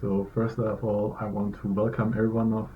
So first of all, I want to welcome every one of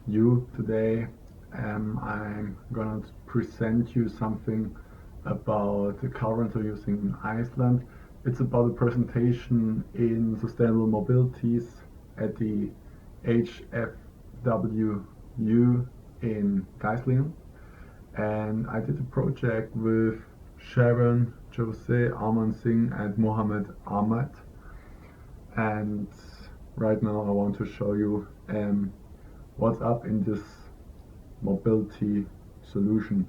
you today. I'm gonna present you something about the car rental using in Iceland. It's about a presentation in Sustainable Mobilities at the HfWU in Geislingen. And I did a project with Sharon, Jose, Arman Singh and Mohammed Ahmed. And right now I want to show you what's up in this mobility solution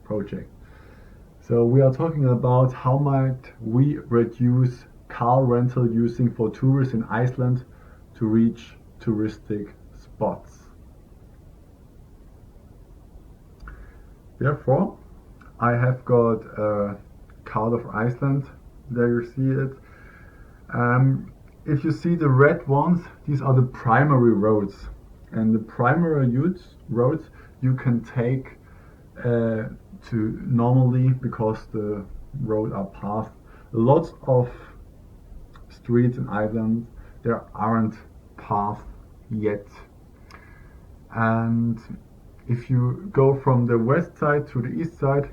project. So we are talking about how might we reduce car rental using for tourists in Iceland to reach touristic spots. Therefore, I have got a card of Iceland. There you see it. If you see the red ones, these are the primary roads. And the primary roads you can take to normally, because the roads are paved. Lots of streets in Iceland, there aren't paved yet. And if you go from the west side to the east side,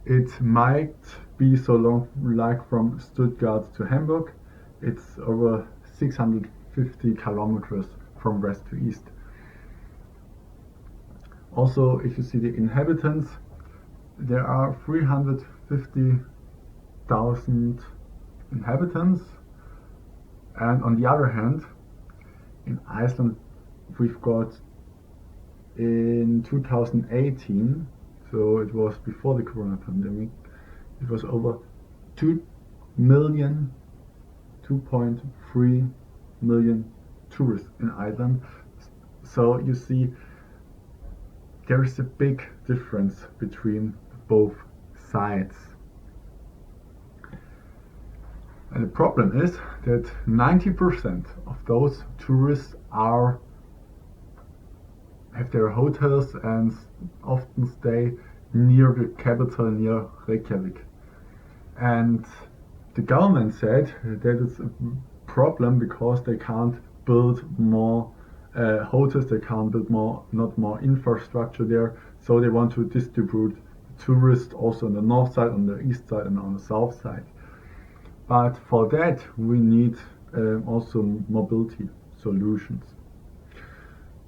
it might be so long, like from Stuttgart to Hamburg. It's over 650 kilometers from west to east. Also, if you see the inhabitants, there are 350,000 inhabitants. And on the other hand, in Iceland, we've got in 2018, so it was before the corona pandemic, it was over 2.3 million tourists in Iceland. So you see, there is a big difference between both sides. And the problem is that 90% of those tourists have their hotels and often stay near the capital, near Reykjavik. And the government said that it's a problem because they can't build more hotels, they can't build not more infrastructure there, so they want to distribute tourists also on the north side, on the east side and on the south side. But for that we need also mobility solutions.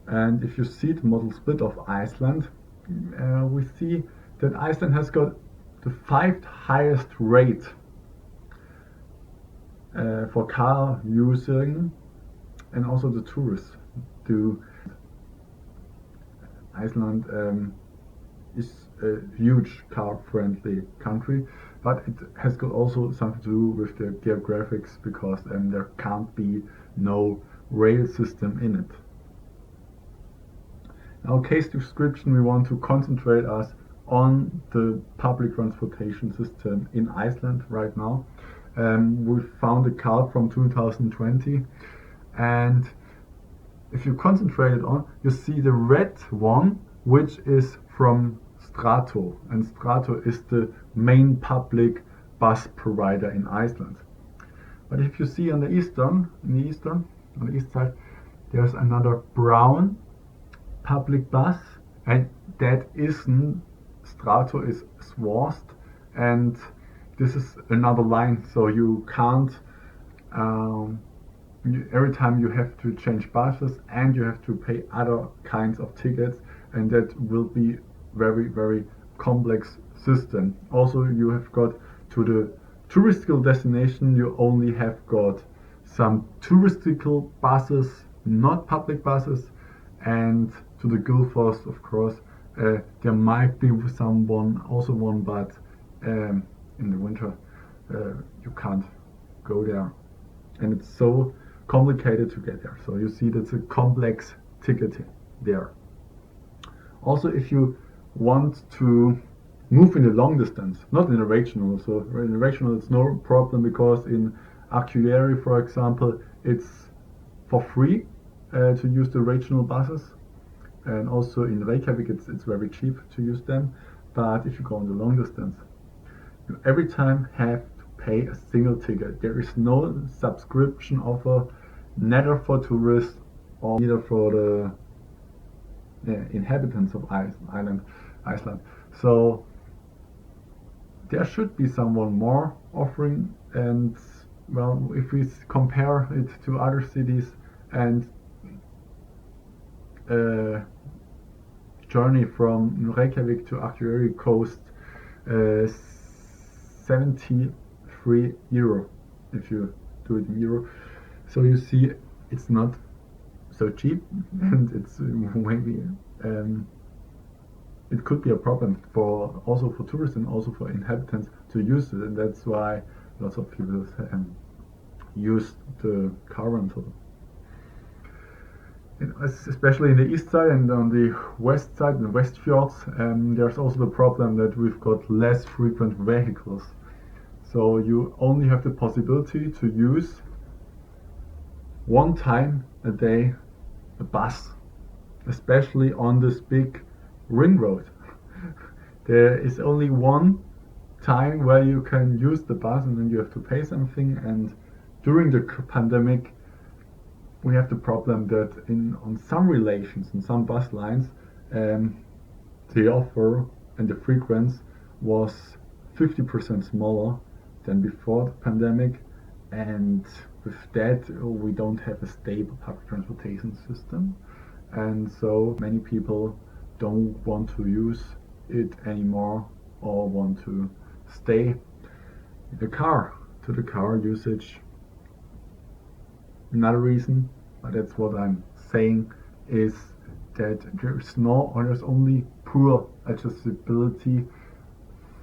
And if you see the model split of Iceland, we see that Iceland has got the 5th highest rate for car using, and also the tourists do. Iceland is a huge car-friendly country, but it has got also something to do with the geographics, because there can't be no rail system in it. Now, case description, we want to concentrate us on the public transportation system in Iceland right now. We found a card from 2020, and if you concentrate it on, you see the red one, which is from Strato, and Strato is the main public bus provider in Iceland. But if you see on the east side, there's another brown public bus, and that isn't Strato, is Swarst, and this is another line, so you can't every time you have to change buses and you have to pay other kinds of tickets, and that will be very, very complex system. Also, you have got to the touristical destination, you only have got some touristical buses, not public buses, and to the Gullfoss, of course, there might be one, but in the winter you can't go there, and it's so complicated to get there. So you see that's a complex ticketing there. Also, if you want to move in the long distance, not in the regional, so in the regional it's no problem, because in Akureyri, for example, it's for free to use the regional buses, and also in Reykjavik it's very cheap to use them. But if you go on the long distance, you every time have to pay a single ticket. There is no subscription offer. neither for tourists or neither for the inhabitants of Iceland. So there should be someone more offering, and well, if we compare it to other cities and journey from Reykjavik to Akureyri cost 73 euro if you do it in euro. So you see, it's not so cheap, and it's maybe it could be a problem for also for tourists and also for inhabitants to use it, and that's why lots of people use the car rental. Especially in the east side and on the west side, in the West Fjords, there's also the problem that we've got less frequent vehicles. So you only have the possibility to use one time a day a bus, especially on this big ring road. There is only one time where you can use the bus, and then you have to pay something. And during the pandemic, we have the problem that on some relations, in some bus lines, the offer and the frequency was 50% smaller than before the pandemic, and with that we don't have a stable public transportation system, and so many people don't want to use it anymore or want to stay in the car, to the car usage. Another reason, but that's what I'm saying, is that there's only poor accessibility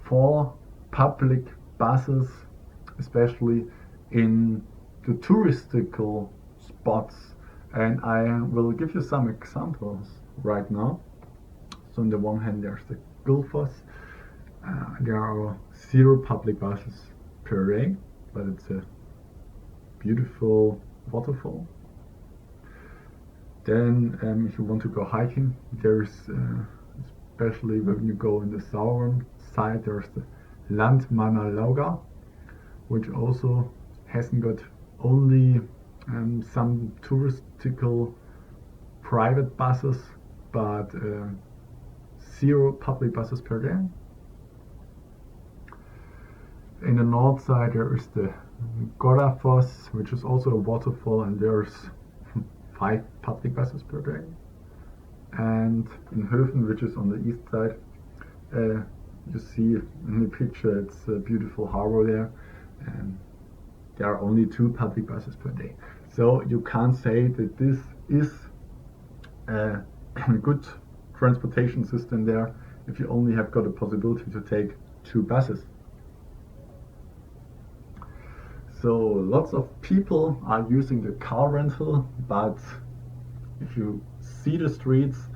for public buses, especially in the touristical spots. And I will give you some examples right now. So on the one hand, there's the Gullfoss. There are 0 public buses per day, but it's a beautiful waterfall. Then if you want to go hiking, there's especially when you go in the southern side, there's the Landmannalaugar, which also hasn't got only some touristical private buses, but 0 public buses per day. In the north side there is the Godafoss, which is also a waterfall, and there's 5 public buses per day. And in Höfen, which is on the east side, you see in the picture, it's a beautiful harbor there, and there are only 2 public buses per day. So you can't say that this is a good transportation system there if you only have got a possibility to take 2 buses. So lots of people are using the car rental, but if you see the streets,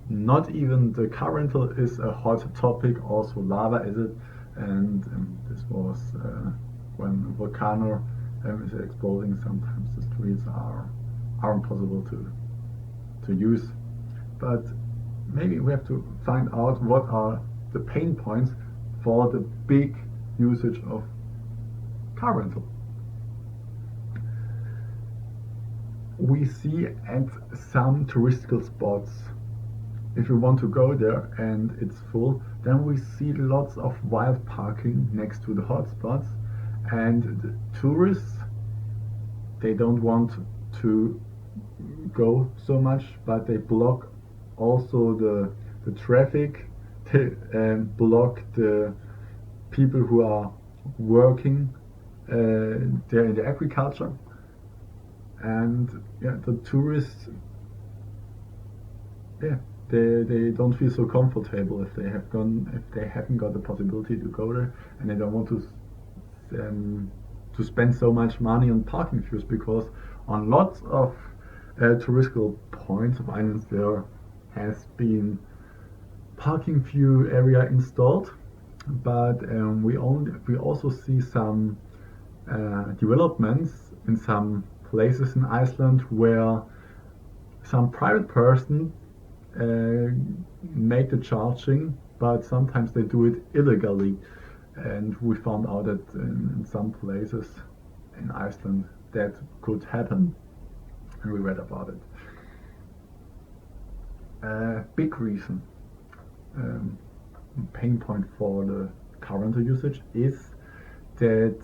not even the car rental is a hot topic. Also lava is it, and this was when a volcano is exploding. Sometimes the streets are impossible to use, but maybe we have to find out what are the pain points for the big usage of car rental. We see at some touristical spots, if you want to go there and it's full, then we see lots of wild parking next to the hotspots, and the tourists, they don't want to go so much, but they block also the traffic, they block the people who are working there in the agriculture. And yeah, the tourists, yeah, they don't feel so comfortable if they haven't got the possibility to go there, and they don't want to spend so much money on parking fees, because on lots of touristical points of islands there has been parking fee area installed, but we also see some developments in some places in Iceland where some private person make the charging, but sometimes they do it illegally, and we found out that in some places in Iceland that could happen. and we read about it. Big reason, pain point for the car rental usage is that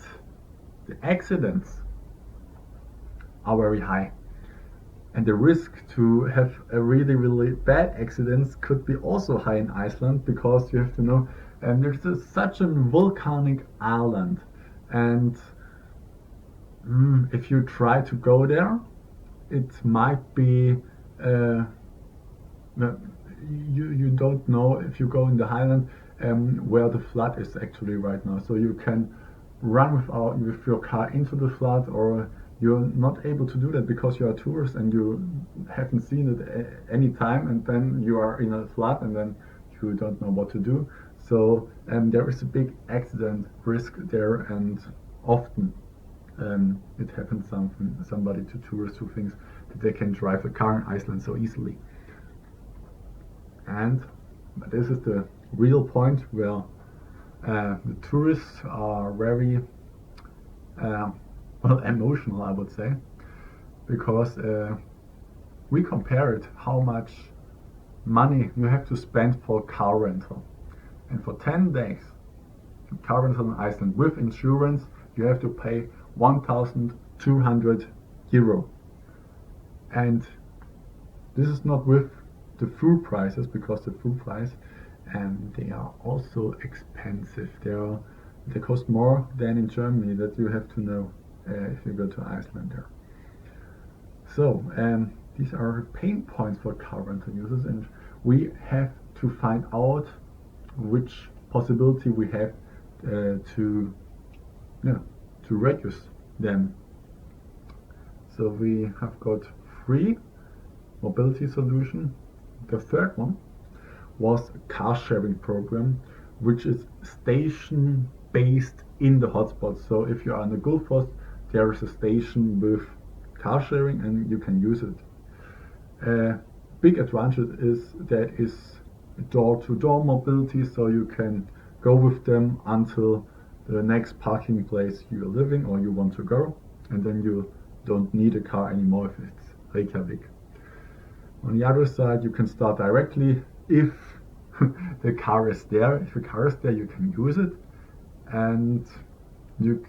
the accidents are very high, and the risk to have a really bad accidents could be also high in Iceland, because you have to know there's such a volcanic island, and if you try to go there, it might be you don't know if you go in the highland where the flood is actually right now, so you can run with your car into the flood, or you're not able to do that because you're a tourist and you haven't seen it any time, and then you are in a flood and then you don't know what to do. So there is a big accident risk there, and often it happens somebody to tourists who thinks that they can drive a car in Iceland so easily. And this is the real point where the tourists are very emotional, I would say, because we compared how much money you have to spend for car rental, and for 10 days car rental in Iceland with insurance you have to pay 1,200 euro, and this is not with the food prices, because the food price they are also expensive. They cost more than in Germany, that you have to know if you go to Iceland there. So these are pain points for car rental users, and we have to find out which possibility we have to reduce them. So we have got 3 mobility solutions. The third one was a car sharing program, which is station based in the hotspot. So if you are in the Gullfoss, there is a station with car sharing and you can use it. Big advantage is that is door-to-door mobility, so you can go with them until the next parking place you're living or you want to go, and then you don't need a car anymore if it's Reykjavik. On the other side, you can start directly if the car is there. If the car is there, you can use it, and you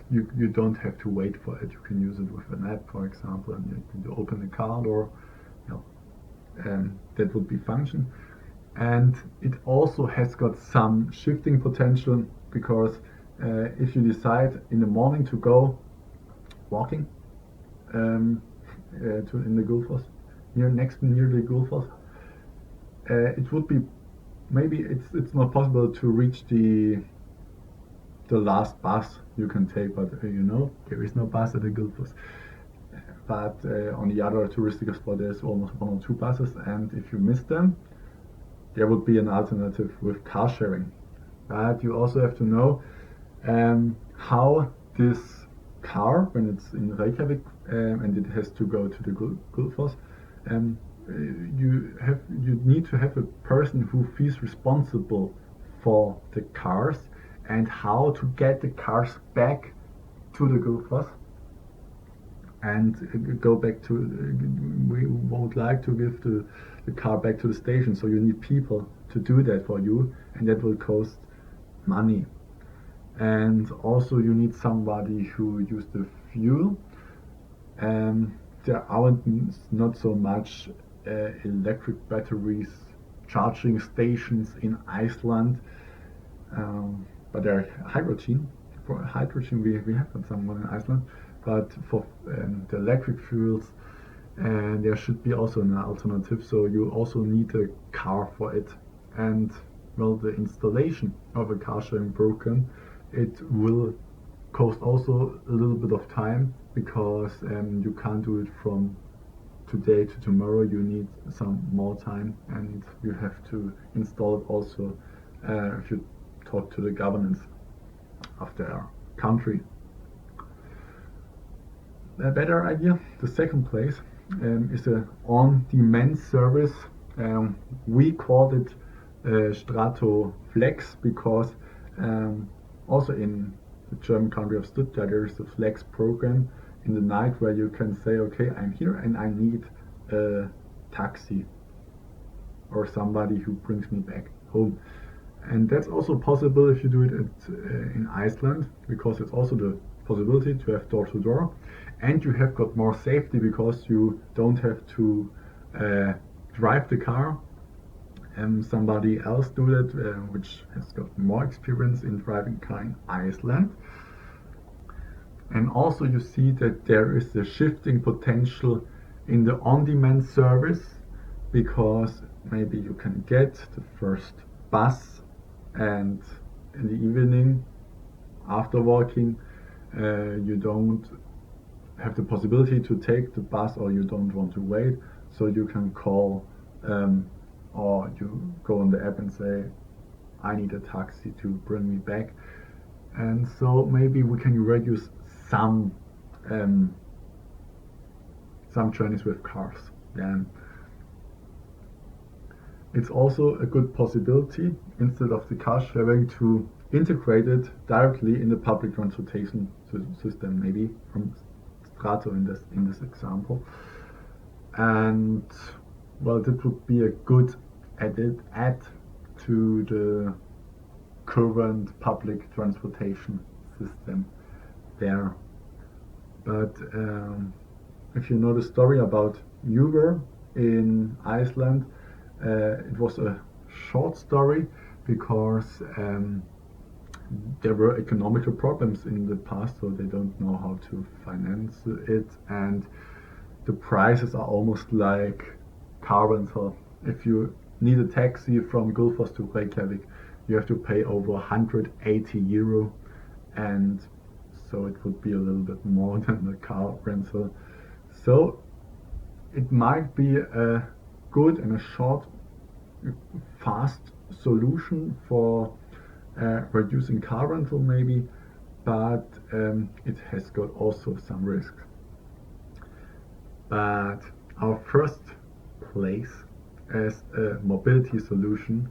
don't have to wait for it. You can use it with an app, for example, and you can open the car door. That would be function. And it also has got some shifting potential, because if you decide in the morning to go walking in the Gullfoss, near the Gullfoss, it would be maybe it's not possible to reach the last bus you can take, but there is no bus at the Gullfoss. But on the other touristical spot there's almost 1 or 2 buses, and if you miss them, there would be an alternative with car sharing. But you also have to know how this car, when it's in Reykjavik and it has to go to the Gullfoss, you need to have a person who feels responsible for the cars and how to get the cars back to the Gullfoss and go back to. We would like to give the car back to the station, so you need people to do that for you, and that will cost money. And also you need somebody who use the fuel. There aren't not so much electric batteries charging stations in Iceland, but there are hydrogen. For hydrogen we have someone in Iceland, but for the electric fuels there should be also an alternative, so you also need a car for it. And well, the installation of a car sharing program, it will cost also a little bit of time, because you can't do it from today to tomorrow. You need some more time, and you have to install it also if you talk to the governance of their country. A better idea, the second place, is an on-demand service. We called it Strato Flex, because also in the German country of Stuttgart there is a Flex program. in the night where you can say, okay, I'm here and I need a taxi or somebody who brings me back home. And that's also possible if you do it in Iceland, because it's also the possibility to have door to door, and you have got more safety because you don't have to drive the car and somebody else do that, which has got more experience in driving car in Iceland. And also you see that there is a shifting potential in the on-demand service, because maybe you can get the first bus and in the evening after walking you don't have the possibility to take the bus, or you don't want to wait, so you can call or you go on the app and say, I need a taxi to bring me back. And so maybe we can reduce some journeys with cars. Then it's also a good possibility, instead of the car sharing, to integrate it directly in the public transportation system, maybe from Strato in this example. And well, that would be a good add to the current public transportation system there. But if you know the story about Uber in Iceland, it was a short story because there were economical problems in the past, so they don't know how to finance it, and the prices are almost like car rental. If you need a taxi from Gullfoss to Reykjavik, you have to pay over 180 euro, and so it would be a little bit more than the car rental. So it might be a good and a short, fast solution for reducing car rental maybe, but it has got also some risks. But our first place as a mobility solution,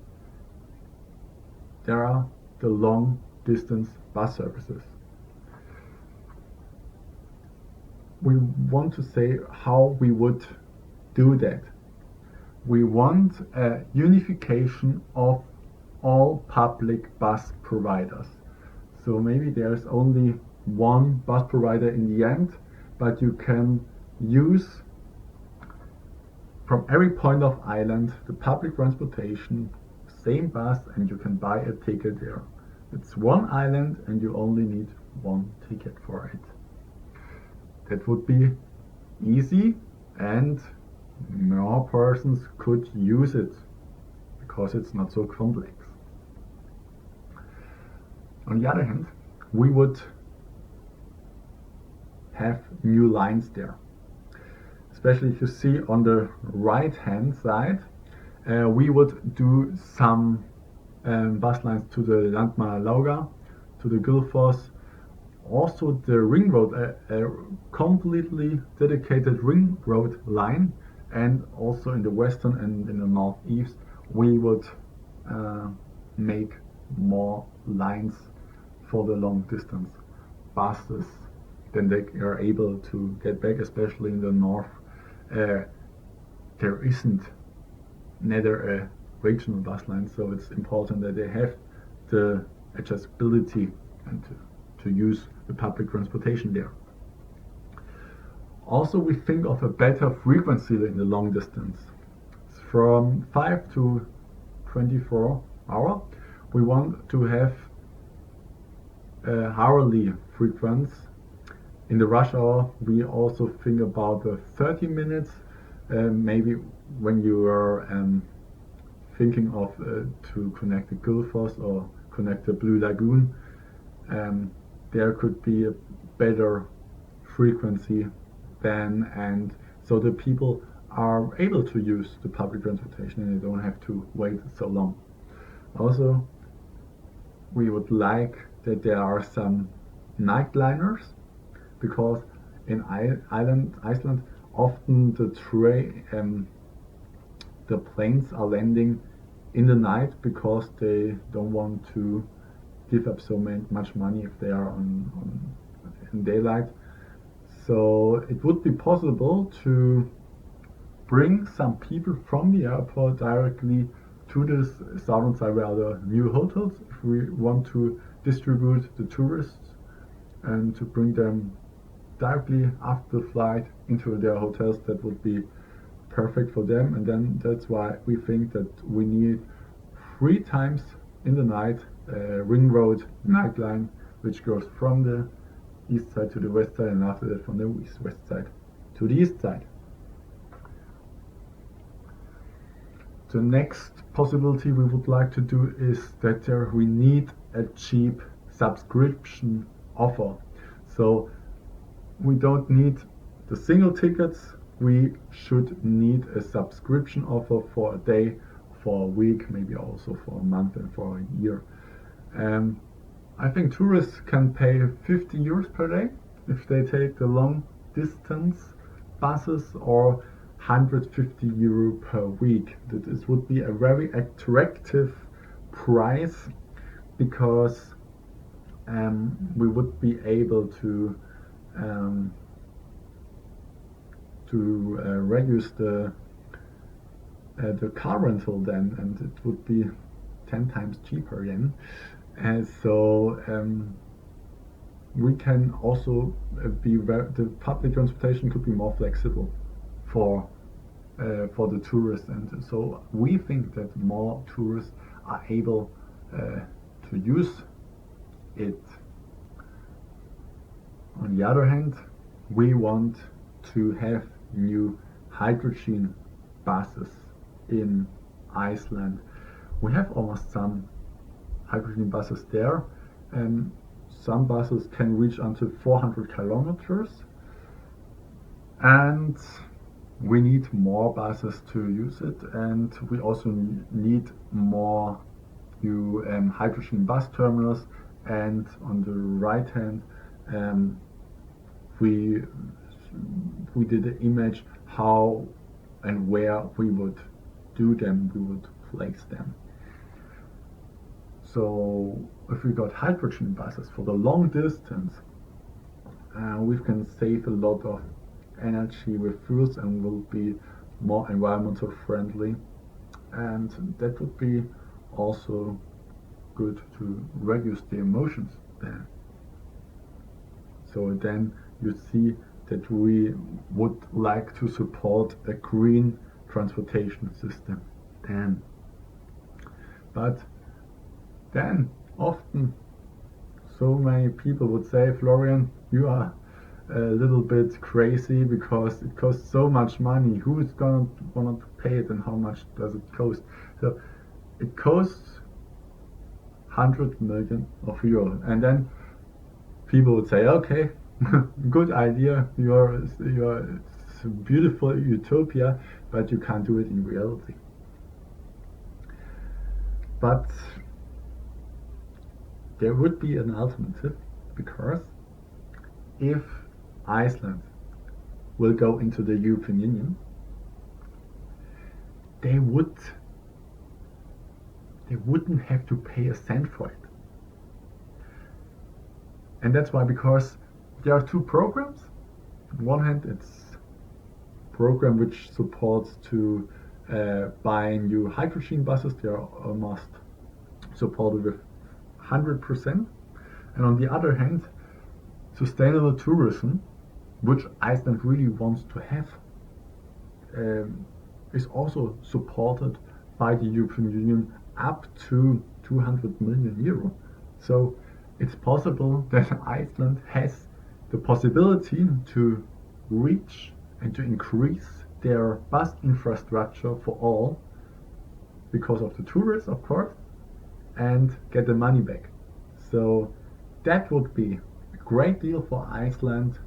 there are the long distance bus services. We want to say how we would do that. We want a unification of all public bus providers. So maybe there's only one bus provider in the end, but you can use from every point of Ireland the public transportation, same bus, and you can buy a ticket there. It's one island and you only need one ticket for it. That would be easy, and more persons could use it because it's not so complex. On the other hand, we would have new lines there. Especially if you see on the right hand side, we would do some bus lines to the Landmannalauga Lauga, to the Gullfoss, also the ring road, a completely dedicated ring road line, and also in the western and in the northeast we would make more lines for the long distance buses. Then they are able to get back, especially in the north. There isn't neither a regional bus line, so it's important that they have the accessibility and to use the public transportation there. Also, we think of a better frequency in the long distance. From 5 to 24 hours, we want to have a hourly frequency. In the rush hour, we also think about the 30 minutes. Maybe when you are thinking of to connect the Gullfoss or connect the Blue Lagoon, there could be a better frequency then, and so the people are able to use the public transportation and they don't have to wait so long. Also, we would like that there are some night liners, because in Iceland often the planes are landing in the night because they don't want to give up so much money if they are in daylight. So it would be possible to bring some people from the airport directly to this southern side where the new hotels, if we want to distribute the tourists and to bring them directly after the flight into their hotels. That would be perfect for them, and then that's why we think that we need 3 times in the night ring road night line, which goes from the east side to the west side, and after that from the west side to the east side. The next possibility we would like to do is that we need a cheap subscription offer. So we don't need the single tickets, we should need a subscription offer for a day, for a week, maybe also for a month and for a year. I think tourists can pay 50 euros per day if they take the long distance buses, or 150 euro per week. This would be a very attractive price, because we would be able to reduce the car rental then, and it would be 10 times cheaper again. And so we can also the public transportation could be more flexible for the tourists, and so we think that more tourists are able to use it. On the other hand, we want to have new hydrogen buses in Iceland. We have almost some hydrogen buses there, and some buses can reach until 400 kilometers, and we need more buses to use it, and we also need more new hydrogen bus terminals. And on the right hand, we did an image how and where we would do them, we would place them. So if we got hydrogen buses for the long distance, we can save a lot of energy with fuels and will be more environmental friendly, and that would be also good to reduce the emissions there. So then you see that we would like to support a green transportation system then. But then often so many people would say, Florian, you are a little bit crazy because it costs so much money. Who is gonna want to pay it, and how much does it cost? So it costs 100 million of euro, and then people would say, okay, good idea, it's a beautiful utopia, but you can't do it in reality. But there would be an alternative, because if Iceland will go into the European Union, they wouldn't have to pay a cent for it. And that's why, because there are 2 programs. On one hand, it's a program which supports to buy new hydrogen buses. They are almost supported with 100%. And on the other hand, sustainable tourism, which Iceland really wants to have, is also supported by the European Union up to 200 million euro. So it's possible that Iceland has the possibility to reach and to increase their bus infrastructure for all, because of the tourists, of course, and get the money back. So that would be a great deal for Iceland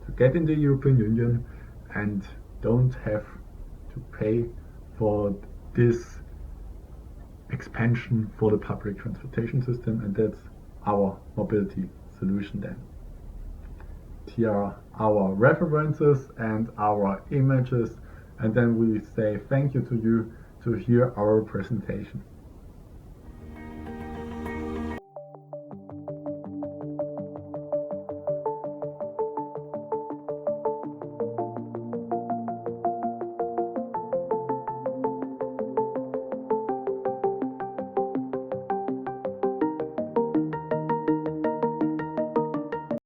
to get in the European Union and don't have to pay for this expansion for the public transportation system, and that's our mobility solution then. Here are our references and our images, and then we say thank you to you to hear our presentation.